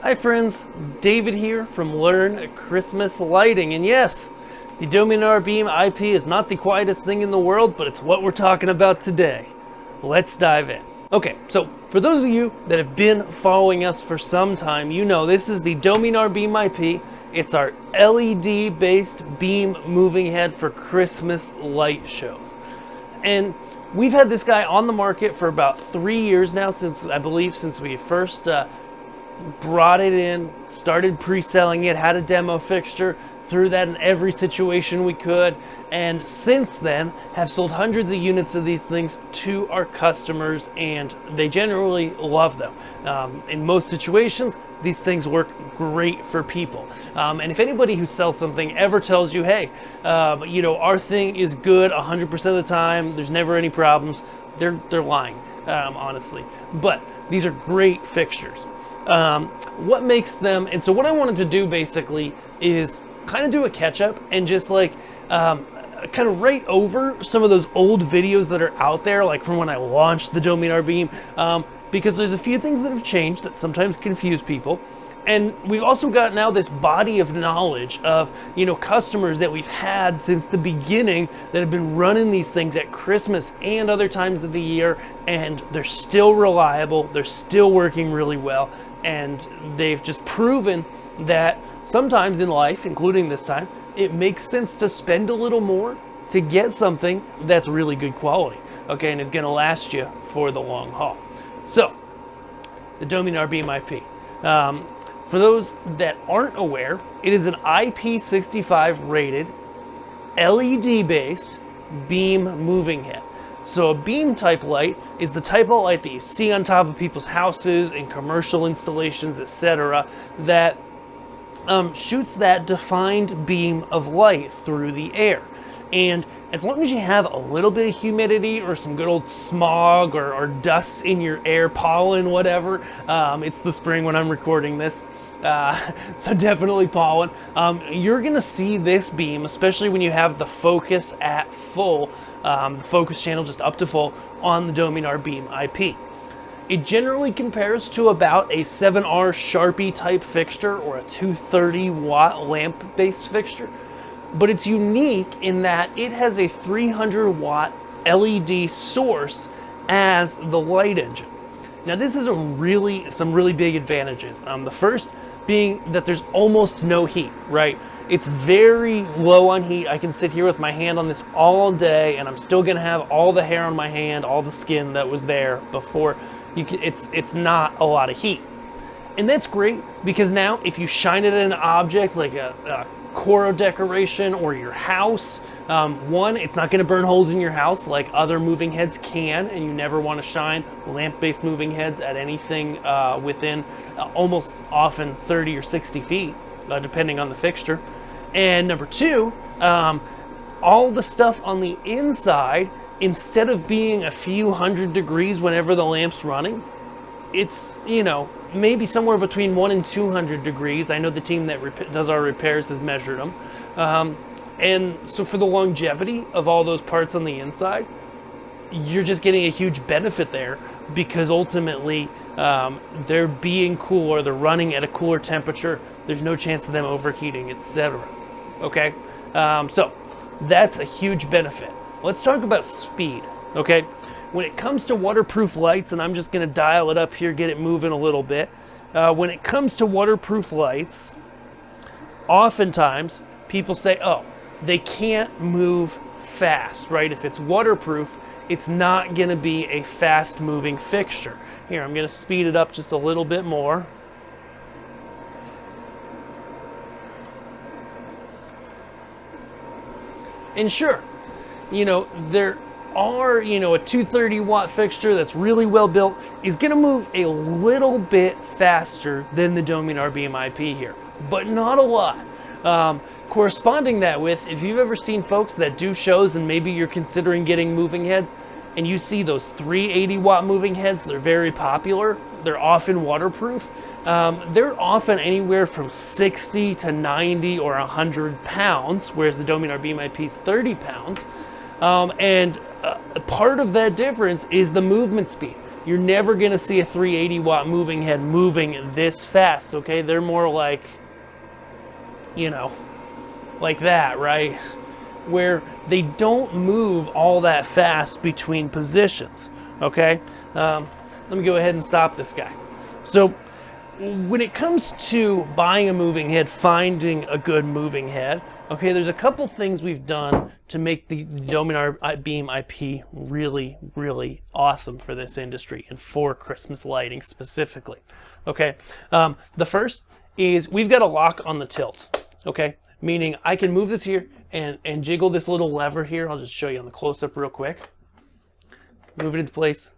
Hi friends, David here from Learn Christmas Lighting, and yes, the Dominar Beam IP is not the quietest thing in the world, but it's what we're talking about today. Let's dive in. Okay, so for those of you that have been following us for some time, you know this is the Dominar Beam IP. It's our LED-based beam moving head for Christmas light shows. And we've had this guy on the market for about 3 years now, since we first brought it in, started pre-selling it, had a demo fixture, threw that in every situation we could, and since then have sold hundreds of units of these things to our customers, and they generally love them. In most situations, these things work great for people. And if anybody who sells something ever tells you, hey, our thing is good 100% of the time, there's never any problems, they're lying, honestly. But these are great fixtures. What makes them, and so what I wanted to do basically is kind of do a catch-up and just like kind of write over some of those old videos that are out there, like from when I launched the Dominar Beam, because there's a few things that have changed that sometimes confuse people. And we've also got now this body of knowledge of, customers that we've had since the beginning that have been running these things at Christmas and other times of the year, and they're still reliable, they're still working really well, and they've just proven that sometimes in life, including this time, it makes sense to spend a little more to get something that's really good quality, okay, and is going to last you for the long haul. So, the Dominar Beam IP. For those that aren't aware, it is an IP65 rated, LED-based beam moving head. So a beam type light is the type of light that you see on top of people's houses and commercial installations, etc., that shoots that defined beam of light through the air. And as long as you have a little bit of humidity or some good old smog or dust in your air, pollen, whatever, it's the spring when I'm recording this, so definitely pollen, you're gonna see this beam, especially when you have the focus at full, the focus channel just up to full on the Dominar Beam IP. It generally compares to about a 7R Sharpie type fixture or a 230 watt lamp based fixture, but it's unique in that it has a 300 watt LED source as the light engine. Now this is some really big advantages. The first being that there's almost no heat, right? It's very low on heat. I can sit here with my hand on this all day and I'm still gonna have all the hair on my hand, all the skin that was there before. It's not a lot of heat. And that's great because now if you shine it at an object like a Coro decoration or your house, one, it's not gonna burn holes in your house like other moving heads can, and you never wanna shine lamp-based moving heads at anything within almost often 30 or 60 feet, depending on the fixture. And number two, all the stuff on the inside, instead of being a few hundred degrees whenever the lamp's running, it's, maybe somewhere between 100 and 200 degrees. I know the team that does our repairs has measured them. And so for the longevity of all those parts on the inside, you're just getting a huge benefit there because ultimately they're being cool or they're running at a cooler temperature. There's no chance of them overheating, etc. Okay, so that's a huge benefit. Let's talk about speed, okay? When it comes to waterproof lights, and I'm just gonna dial it up here, get it moving a little bit. When it comes to waterproof lights, oftentimes people say, oh, they can't move fast, right? If it's waterproof, it's not gonna be a fast moving fixture. Here, I'm gonna speed it up just a little bit more. And sure, there are, a 230 watt fixture that's really well built is gonna move a little bit faster than the Dominar Beam IP here, but not a lot. Corresponding that with, if you've ever seen folks that do shows and maybe you're considering getting moving heads and you see those 380 watt moving heads, they're very popular, they're often waterproof. They're often anywhere from 60 to 90 or 100 pounds, whereas the Dominar Beam IP is 30 pounds. And part of that difference is the movement speed. you're never gonna see a 380 watt moving head moving this fast, okay? They're more like, you know, like that, right? Where they don't move all that fast between positions, okay? Let me go ahead and stop this guy. So when it comes to buying a moving head, finding a good moving head, okay, there's a couple things we've done to make the Dominar Beam IP really, really awesome for this industry and for Christmas lighting specifically, okay? The first is we've got a lock on the tilt, okay? Meaning I can move this here and jiggle this little lever here. I'll just show you on the close-up real quick. Move it into place,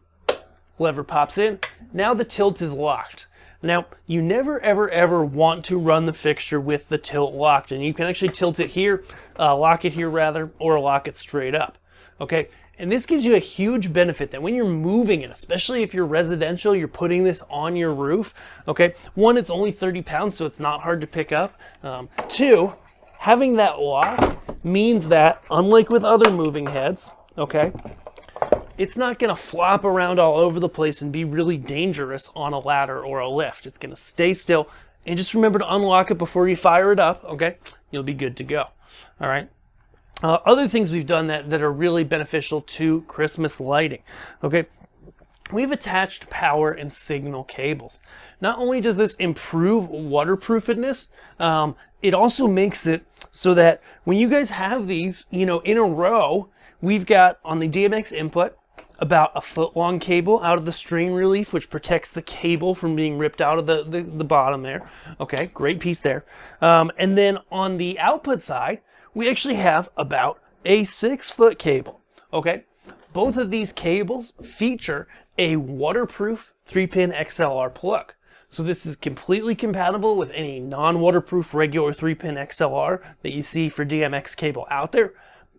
lever pops in. Now the tilt is locked. Now, you never, ever, ever want to run the fixture with the tilt locked, and you can actually tilt it here, lock it here rather, or lock it straight up, okay? And this gives you a huge benefit that when you're moving it, especially if you're residential, you're putting this on your roof, okay? One, it's only 30 pounds, so it's not hard to pick up. Two, having that lock means that, unlike with other moving heads, okay, it's not going to flop around all over the place and be really dangerous on a ladder or a lift. It's going to stay still, and just remember to unlock it before you fire it up, okay? You'll be good to go, all right? Other things we've done that are really beneficial to Christmas lighting, okay? We've attached power and signal cables. Not only does this improve waterproofedness, it also makes it so that when you guys have these, you know, in a row, we've got on the DMX input about a foot-long cable out of the strain relief, which protects the cable from being ripped out of the bottom there. Okay, great piece there. And then on the output side, we actually have about a 6-foot cable. Okay, both of these cables feature a waterproof 3-pin XLR plug. So this is completely compatible with any non-waterproof regular 3-pin XLR that you see for DMX cable out there.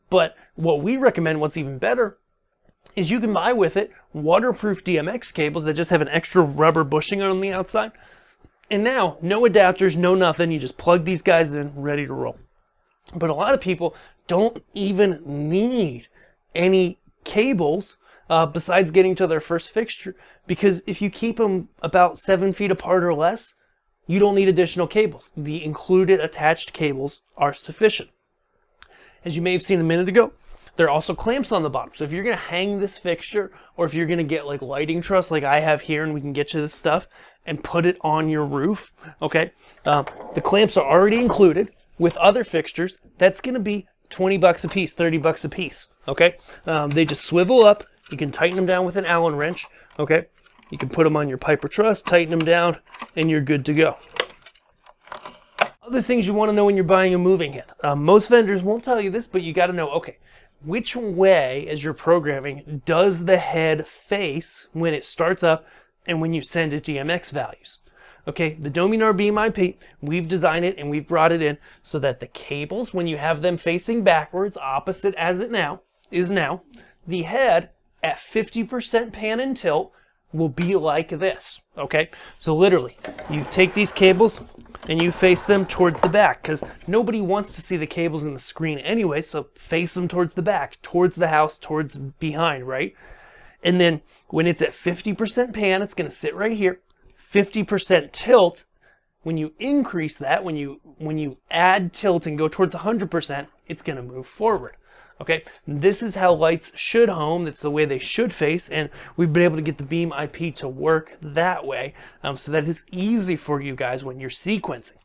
But what we recommend, what's even better, is you can buy with it waterproof DMX cables that just have an extra rubber bushing on the outside. And now, no adapters, no nothing. You just plug these guys in, ready to roll. But a lot of people don't even need any cables besides getting to their first fixture, because if you keep them about 7 feet apart or less, you don't need additional cables. The included attached cables are sufficient. As you may have seen a minute ago, there are also clamps on the bottom. So if you're going to hang this fixture, or if you're going to get like lighting truss like I have here, and we can get you this stuff and put it on your roof, okay, the clamps are already included. With other fixtures, that's going to be 20 bucks a piece, 30 bucks a piece, okay? They just swivel up. You can tighten them down with an Allen wrench, okay? You can put them on your Piper truss, tighten them down, and you're good to go. Other things you want to know when you're buying a moving head. Most vendors won't tell you this, but you got to know, okay, which way, as you're programming, does the head face when it starts up and when you send it DMX values? Okay, the Dominar Beam IP, we've designed it and we've brought it in so that the cables, when you have them facing backwards, opposite as it now is now, the head at 50% pan and tilt will be like this, okay? So literally, you take these cables and you face them towards the back, because nobody wants to see the cables in the screen anyway, so face them towards the back, towards the house, towards behind, right? And then when it's at 50% pan, it's going to sit right here. 50% tilt, when you increase that, when you add tilt and go towards 100%, it's going to move forward. Okay, this is how lights should home. That's the way they should face, and we've been able to get the Beam IP to work that way, so that it's easy for you guys when you're sequencing.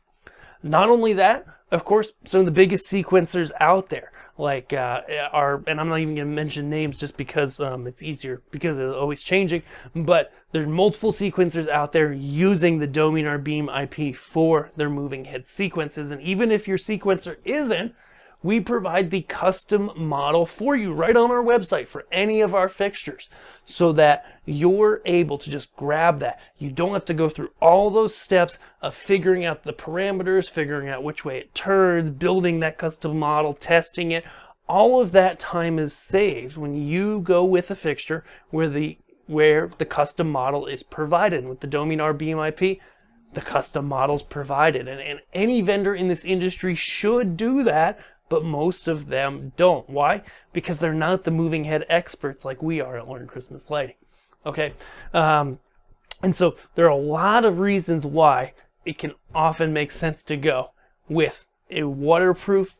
Not only that, of course, some of the biggest sequencers out there, like and I'm not even going to mention names just because it's easier, because it's always changing, but there's multiple sequencers out there using the Dominar Beam IP for their moving head sequences, and even if your sequencer isn't, we provide the custom model for you right on our website for any of our fixtures, so that you're able to just grab that. You don't have to go through all those steps of figuring out the parameters, figuring out which way it turns, building that custom model, testing it. All of that time is saved when you go with a fixture where the custom model is provided. With the Dominar Beam IP, the custom model's provided, and any vendor in this industry should do that. But most of them don't. Why? Because they're not the moving head experts like we are at Learn Christmas Lighting. Okay, and so there are a lot of reasons why it can often make sense to go with a waterproof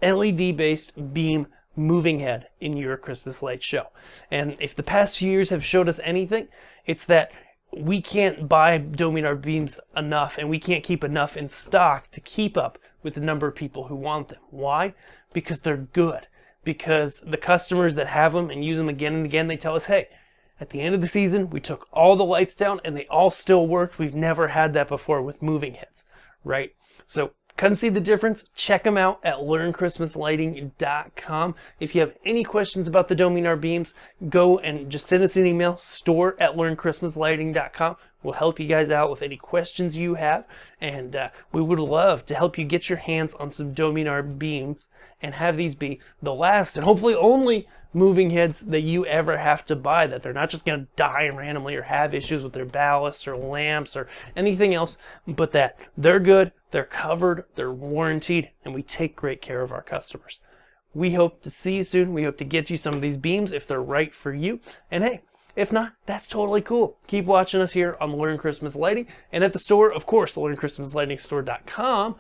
LED-based beam moving head in your Christmas light show. And if the past few years have showed us anything, it's that we can't buy Dominar beams enough, and we can't keep enough in stock to keep up with the number of people who want them. Why? Because they're good. Because the customers that have them and use them again and again, they tell us, hey, at the end of the season, we took all the lights down and they all still worked. We've never had that before with moving heads, right? So come see the difference. Check them out at learnchristmaslighting.com. If you have any questions about the Dominar beams, go and just send us an email, store@learnchristmaslighting.com. We'll help you guys out with any questions you have, and we would love to help you get your hands on some Dominar beams and have these be the last and hopefully only moving heads that you ever have to buy, that they're not just going to die randomly or have issues with their ballasts or lamps or anything else, but that they're good, they're covered, they're warranted, and we take great care of our customers. We hope to see you soon. We hope to get you some of these beams if they're right for you. And hey, if not, that's totally cool. Keep watching us here on Learn Christmas Lighting, and at the store, of course, learnchristmaslightingstore.com.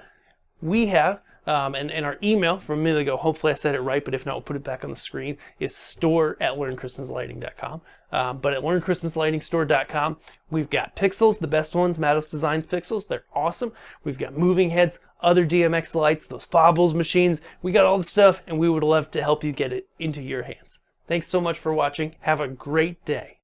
We have and our email from a minute ago, hopefully I said it right, but if not, we'll put it back on the screen, is store@learnchristmaslighting.com. But at learnchristmaslightingstore.com, we've got pixels, the best ones, Matos Designs pixels. They're awesome. We've got moving heads, other DMX lights, those Fobbles machines. We got all the stuff, and we would love to help you get it into your hands. Thanks so much for watching. Have a great day.